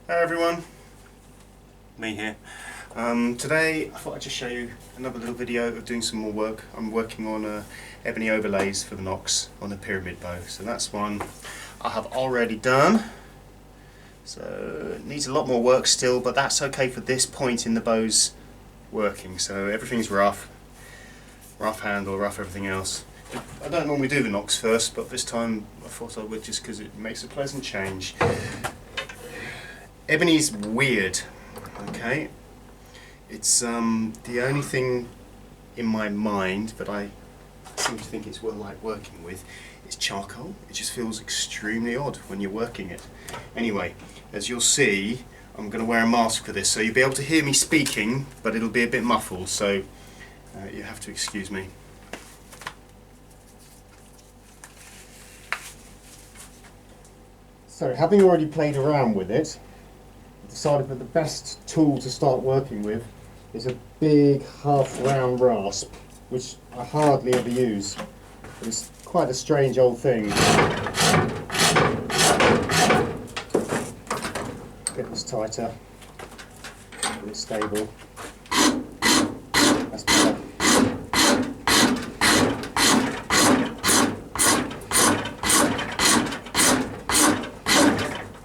Hi everyone, me here. Today I thought I'd just show you another little video of doing some more work. I'm working on ebony overlays for the nocks on the pyramid bow. So that's one I have already done. So it needs a lot more work still, but that's okay for this point in the bow's working. So everything's rough handle, rough everything else. I don't normally do the nocks first, but this time I thought I would just because it makes a pleasant change. Ebony's weird, okay? It's the only thing in my mind that I seem to think it's well like working with is charcoal. It just feels extremely odd when you're working it. Anyway, as you'll see, I'm going to wear a mask for this, so you'll be able to hear me speaking, but it'll be a bit muffled, so you have to excuse me. So, having already played around with it, decided that the best tool to start working with is a big half-round rasp, which I hardly ever use. It's quite a strange old thing. Get this tighter, get it stable. That's better.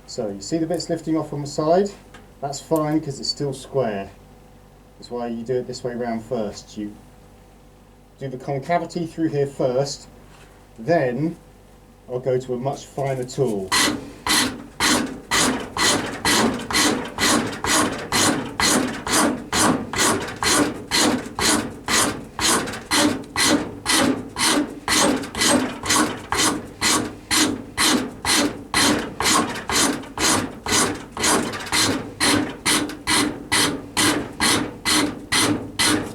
So you see the bits lifting off on the side? That's fine because it's still square. That's why you do it this way round first. You do the concavity through here first, then I'll go to a much finer tool.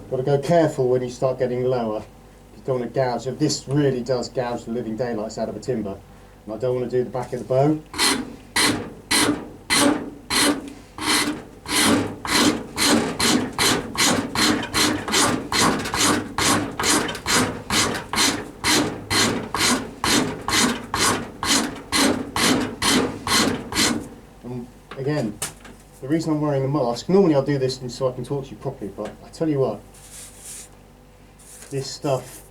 Got to go careful when you start getting lower. You don't want to gouge. This really does gouge the living daylights out of a timber, and I don't want to do the back of the bow. And again, the reason I'm wearing a mask, normally I'll do this so I can talk to you properly, but I tell you what, this stuff,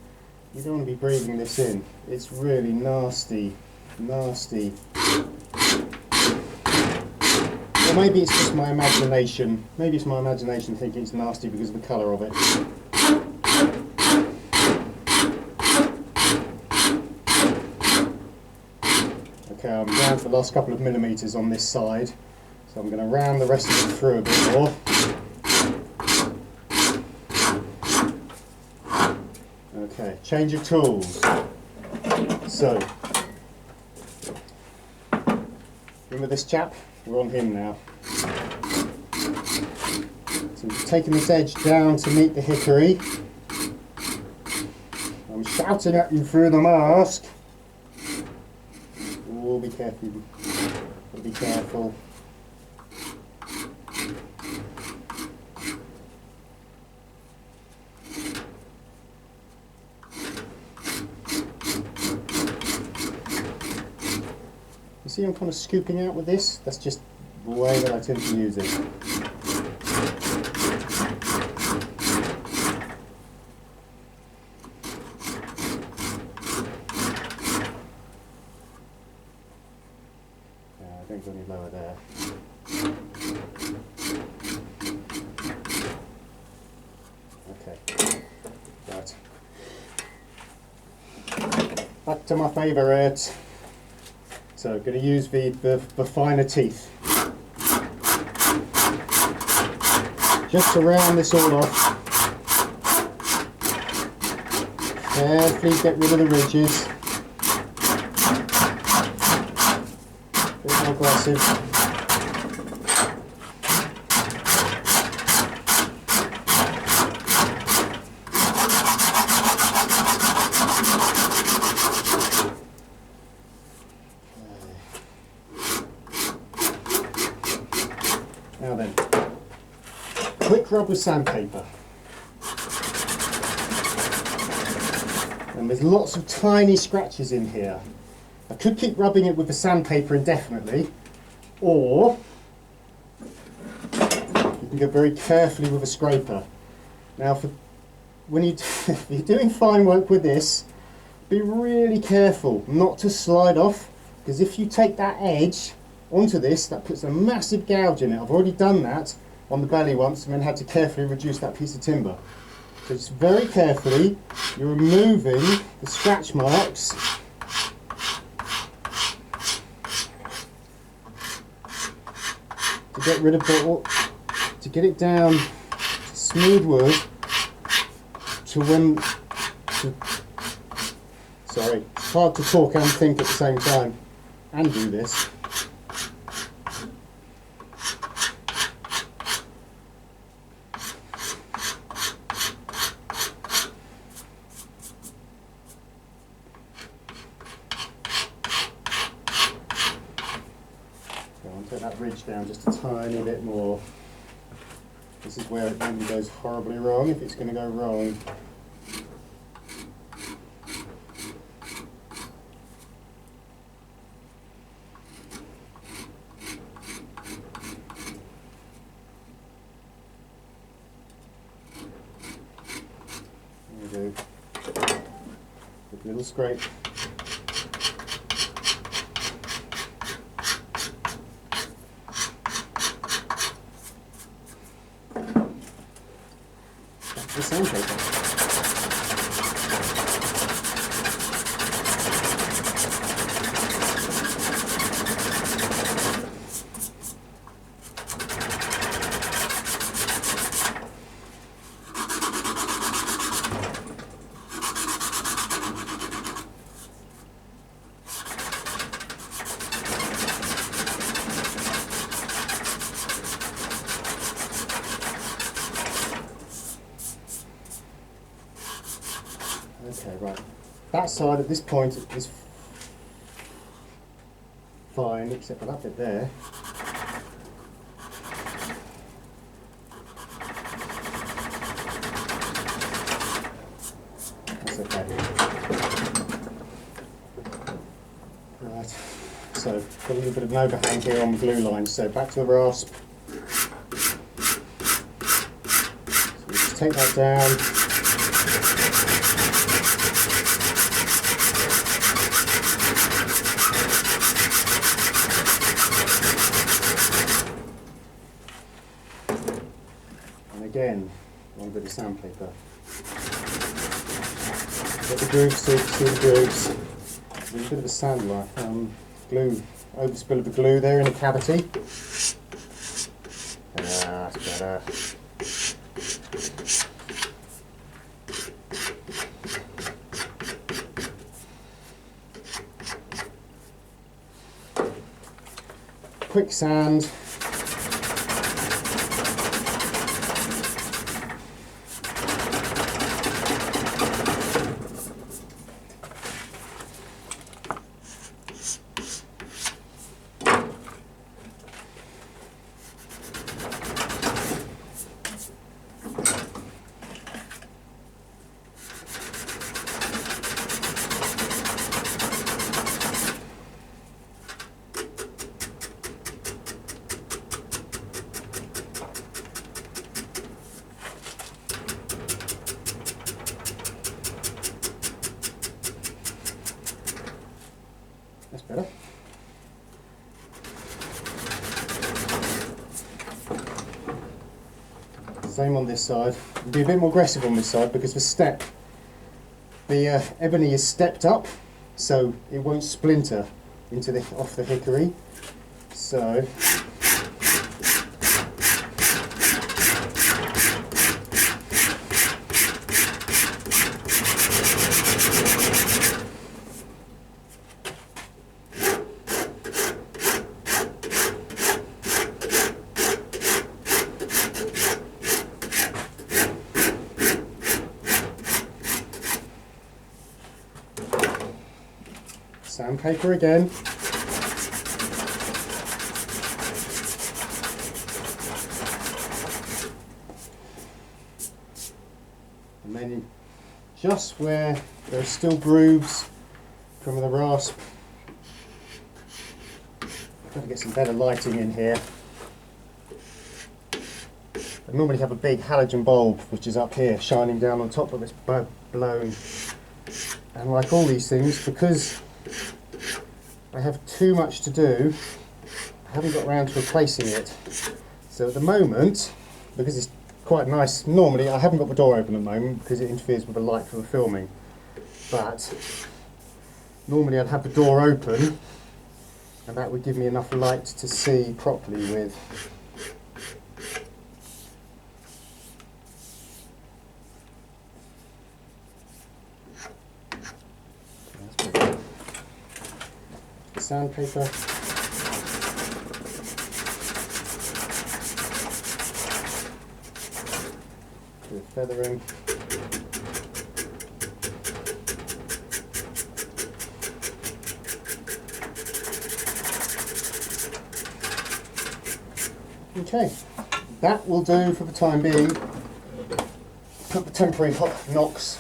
you don't want to be breathing this in. It's really nasty, nasty. Or maybe it's just my imagination. Maybe it's my imagination thinking it's nasty because of the colour of it. Okay, I'm down to the last couple of millimetres on this side. So I'm going to round the rest of it through a bit more. Okay, change of tools. So, remember this chap? We're on him now. So we've taken this edge down to meet the hickory. I'm shouting at you through the mask. Oh, be careful. Be careful. You see I'm kind of scooping out with this? That's just the way that I tend to use it. I don't go any lower there. Okay, right. Back to my favourite. So, going to use the finer teeth. Just to round this all off. Carefully get rid of the ridges. A bit more aggressive. Now then, quick rub with sandpaper. And there's lots of tiny scratches in here. I could keep rubbing it with the sandpaper indefinitely, or you can go very carefully with a scraper. Now, when if you're doing fine work with this, be really careful not to slide off, because if you take that edge onto this, that puts a massive gouge in it. I've already done that on the belly once and then had to carefully reduce that piece of timber. So just very carefully, you're removing the scratch marks to get rid of to get it down to smooth wood sorry, it's hard to talk and think at the same time and do this. Take that ridge down just a tiny bit more. This is where it normally goes horribly wrong, if it's going to go wrong. There we go. Good little scrape. The sandpaper. Okay, right. That side at this point is fine, except for that bit there. That's okay. Right. So, got a little bit of an overhang here on the glue line. So back to the rasp. So we just take that down. Again, a little bit of sandpaper. Get the grooves, see the grooves. A little bit of a sandler, glue, overspill of the glue there in the cavity. That's better. Quick sand. That's better. Same on this side. We'll be a bit more aggressive on this side because the ebony is stepped up, so it won't splinter into off the hickory. So sandpaper again. And then just where there are still grooves from the rasp, I've got to get some better lighting in here. I normally have a big halogen bulb which is up here shining down on top of this blown, and like all these things, because I have too much to do, I haven't got around to replacing it. So at the moment, because it's quite nice, normally I haven't got the door open at the moment because it interferes with the light for the filming, but normally I'd have the door open and that would give me enough light to see properly with. The sandpaper. With feathering. Okay, that will do for the time being. Put the temporary knocks,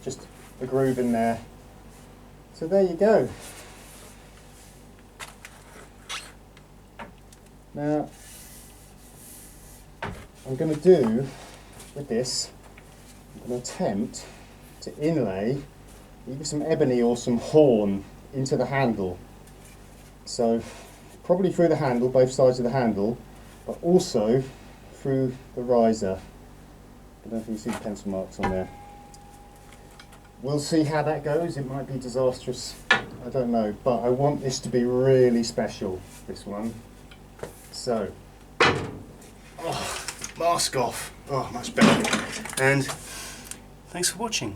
just a groove in there. So there you go. Now, I'm going to do with this, I'm going to attempt to inlay either some ebony or some horn into the handle. So probably through the handle, both sides of the handle, but also through the riser. I don't know if you can see the pencil marks on there. We'll see how that goes. It might be disastrous, I don't know, but I want this to be really special, this one. So, mask off. Oh, much better. And thanks for watching.